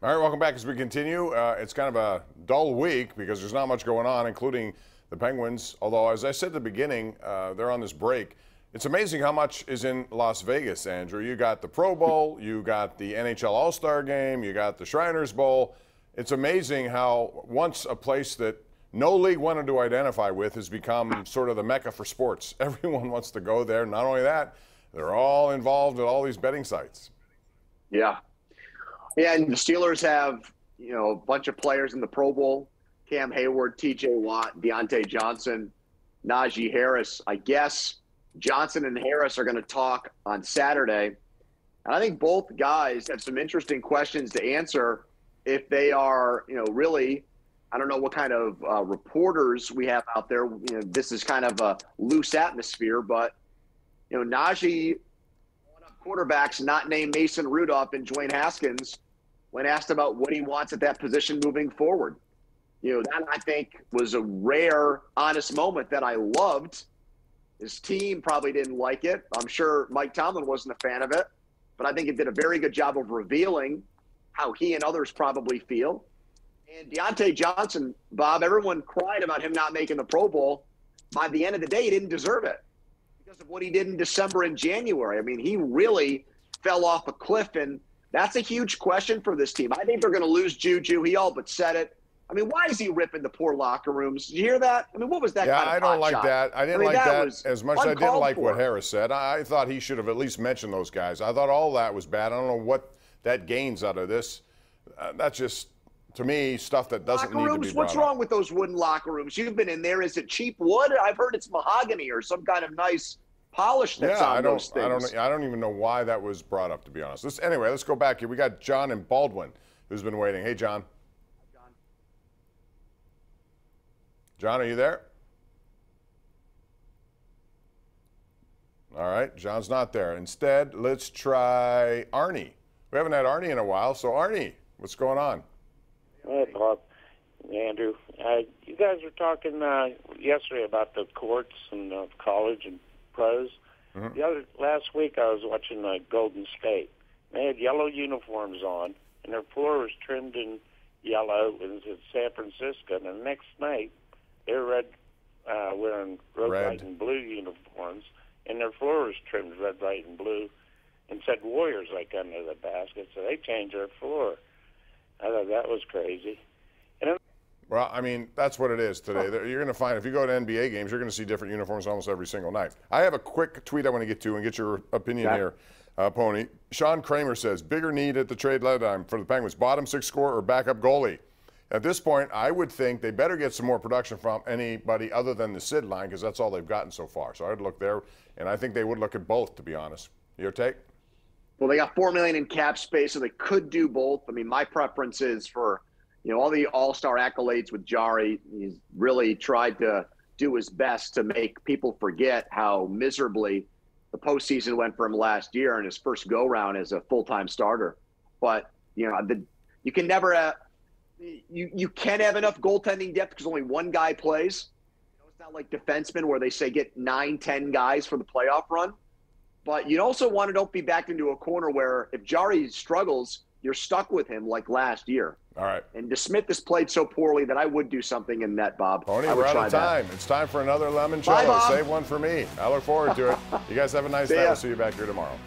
All right, welcome back as we continue. It's kind of a dull week because there's not much going on, including the Penguins. Although, as I said at the beginning, they're on this break. It's amazing how much is in Las Vegas, Andrew. You got the Pro Bowl, you got the NHL All-Star Game, you got the Shriners Bowl. It's amazing how once a place that no league wanted to identify with has become sort of the mecca for sports. Everyone wants to go there. Not only that, they're all involved with all these betting sites. Yeah. Yeah, and the Steelers have, a bunch of players in the Pro Bowl. Cam Hayward, T.J. Watt, Deontay Johnson, Najee Harris. I guess Johnson and Harris are going to talk on Saturday. And I think both guys have some interesting questions to answer if they are, really, I don't know what kind of reporters we have out there. This is kind of a loose atmosphere, but, Najee, one of quarterbacks not named Mason Rudolph and Dwayne Haskins, when asked about what he wants at that position moving forward. That I think was a rare, honest moment that I loved. His team probably didn't like it. I'm sure Mike Tomlin wasn't a fan of it, but I think it did a very good job of revealing how he and others probably feel. And Deontay Johnson, Bob, everyone cried about him not making the Pro Bowl. By the end of the day, he didn't deserve it because of what he did in December and January. I mean, he really fell off a cliff, and that's a huge question for this team. I think they're going to lose Juju. He all but said it. I mean, why is he ripping the poor locker rooms? Did you hear that? I mean, what was that? Yeah, kind of I don't like shot? that. I didn't like that as much as I didn't like what for. Harris said. I thought he should have at least mentioned those guys. I thought all that was bad. I don't know what that gains out of this. That's just, to me, stuff that doesn't need to be brought What's wrong with those wooden locker rooms? You've been in there. Is it cheap wood? I've heard it's mahogany or some kind of nice polish that's on those things. I don't even know why that was brought up, to be honest. Anyway, let's go back here. We got John in Baldwin who's been waiting. Hey, John. John, are you there? All right, John's not there. Instead, let's try Arnie. We haven't had Arnie in a while, so Arnie, what's going on? Hey, Bob, Andrew. You guys were talking yesterday about the courts and college and pros. Mm-hmm. Last week I was watching Golden State. They had yellow uniforms on, and their floor was trimmed in yellow. It was in San Francisco. And the next night, they were wearing red, white, and blue uniforms, and their floor was trimmed red, white, and blue, and said Warriors like under the basket. So they changed their floor. I thought that was crazy. Well, I mean, that's what it is today. You're going to find, if you go to NBA games, you're going to see different uniforms almost every single night. I have a quick tweet I want to get to and get your opinion here, Pony. Sean Kramer says, bigger need at the trade deadline for the Penguins, bottom six scorer or backup goalie. At this point, I would think they better get some more production from anybody other than the Sid line because that's all they've gotten so far. So I'd look there, and I think they would look at both, to be honest. Your take? Well, they got $4 million in cap space, so they could do both. I mean, my preference is for all the all-star accolades with Jari. He's really tried to do his best to make people forget how miserably the postseason went for him last year in his first go-round as a full-time starter. But, you can never you can have enough goaltending depth because only one guy plays. It's not like defensemen where they say get 9, 10 guys for the playoff run. But you also want to don't be backed into a corner where if Jari struggles, you're stuck with him like last year. All right. And DeSmith has played so poorly that I would do something in net, Bob. Pony, we're out of time. It's time for another limoncello. Save one for me. I look forward to it. You guys have a nice night. We'll see you back here tomorrow.